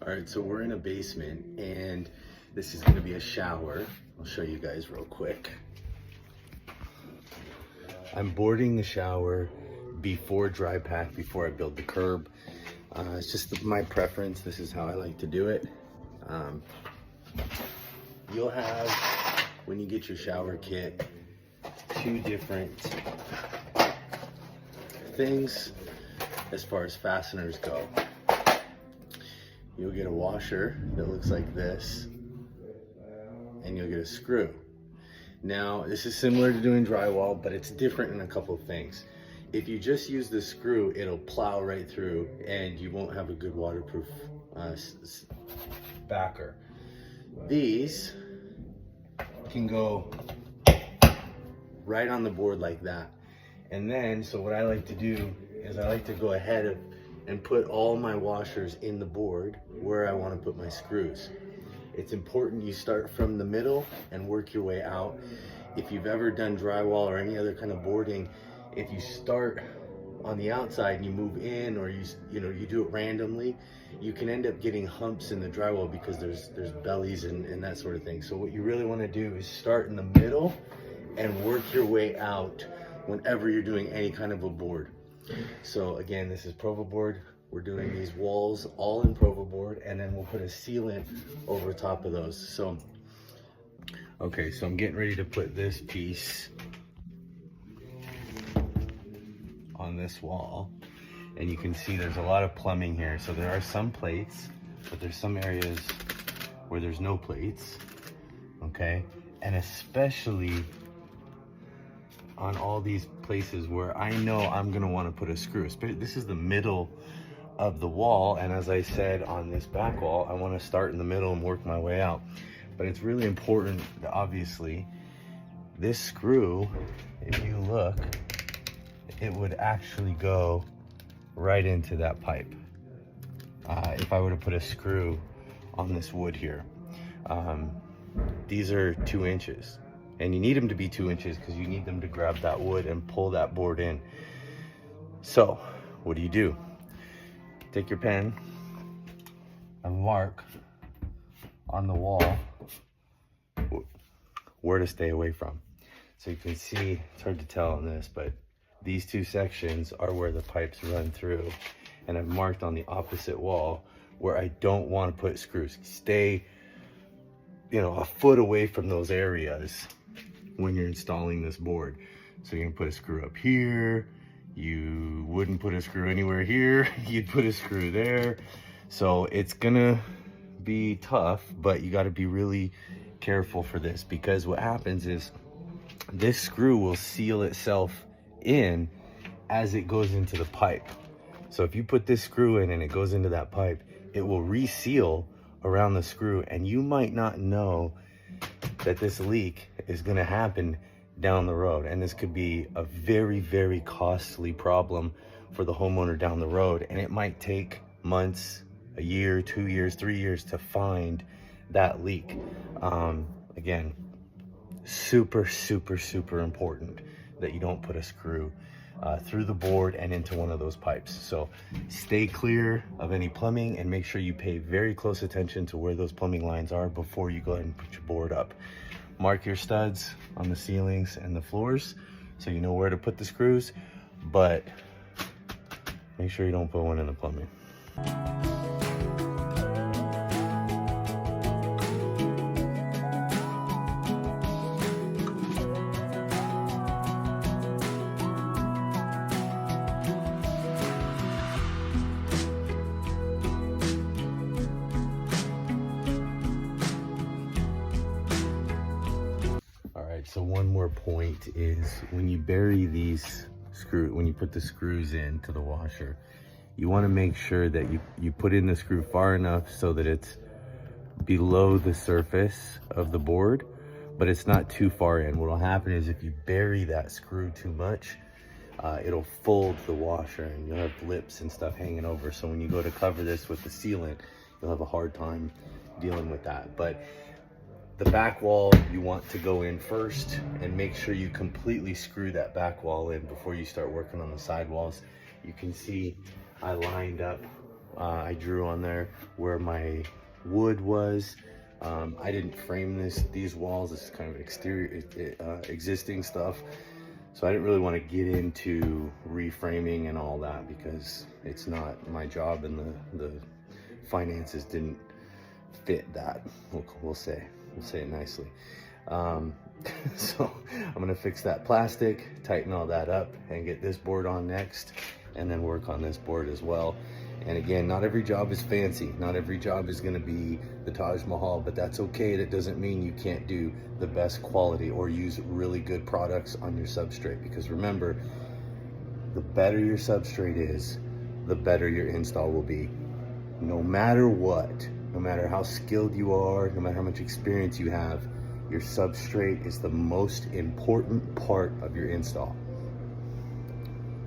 All right, so we're in a basement and this is gonna be a shower. I'll show you guys real quick. I'm boarding the shower before dry pack, before I build the curb. It's just my preference. This is how I like to do it. You'll have, when you get your shower kit, two different things as far as fasteners go. You'll get a washer that looks like this, and you'll get a screw. Now, this is similar to doing drywall, but it's different in a couple of things. If you just use the screw, it'll plow right through and you won't have a good waterproof backer. These can go right on the board like that. And then, so what I like to do is I like to go ahead and put all my washers in the board where I want to put my screws. It's important you start from the middle and work your way out. If you've ever done drywall or any other kind of boarding, if you start on the outside and you move in, or you do it randomly, you can end up getting humps in the drywall because there's bellies and that sort of thing. So what you really want to do is start in the middle and work your way out whenever you're doing any kind of a board. So again, this is Provaboard. We're doing these walls all in Provaboard, and then we'll put a sealant over top of those. So, okay, so I'm getting ready to put this piece on this wall, and you can see there's a lot of plumbing here. So there are some plates, but there's some areas where there's no plates, okay? And especially on all these places where I know I'm gonna wanna put a screw. This is the middle of the wall, and as I said, on this back wall, I wanna start in the middle and work my way out. But it's really important, obviously, this screw, if you look, it would actually go right into that pipe. If I were to put a screw on this wood here. These are 2 inches. And you need them to be 2 inches because you need them to grab that wood and pull that board in. So, what do? Take your pen and mark on the wall where to stay away from. So you can see, it's hard to tell on this, but these 2 sections are where the pipes run through. And I've marked on the opposite wall where I don't want to put screws. Stay, a foot away from those areas when you're installing this board. So you're gonna put a screw up here. You wouldn't put a screw anywhere here. You'd put a screw there. So it's gonna be tough, but you gotta be really careful for this, because what happens is this screw will seal itself in as it goes into the pipe. So if you put this screw in and it goes into that pipe, it will reseal around the screw, and you might not know that this leak is going to happen down the road, and this could be a very, very costly problem for the homeowner down the road, and it might take months, a year, 2 years, 3 years to find that leak. Again, super, super, super important that you don't put a screw through the board and into one of those pipes. So stay clear of any plumbing and make sure you pay very close attention to where those plumbing lines are before you go ahead and put your board up. Mark your studs on the ceilings and the floors so you know where to put the screws, but make sure you don't put one in the plumbing. So one more point is when you bury these when you put the screws into the washer, you want to make sure that you put in the screw far enough so that it's below the surface of the board, but it's not too far in. What will happen is if you bury that screw too much, it'll fold the washer and you'll have lips and stuff hanging over. So when you go to cover this with the sealant, you'll have a hard time dealing with that. But the back wall, you want to go in first and make sure you completely screw that back wall in before you start working on the side walls. You can see I lined up I drew on there where my wood was. I didn't frame these walls. This is kind of exterior, existing stuff. So I didn't really want to get into reframing and all that because it's not my job, and the finances didn't fit that. We'll say it nicely. So I'm gonna fix that plastic, tighten all that up, and get this board on next, and then work on this board as well. And again, not every job is fancy. Not every job is gonna be the Taj Mahal, but that's okay. That doesn't mean you can't do the best quality or use really good products on your substrate, because remember, the better your substrate is, the better your install will be. No matter what, no matter how skilled you are, no matter how much experience you have, your substrate is the most important part of your install.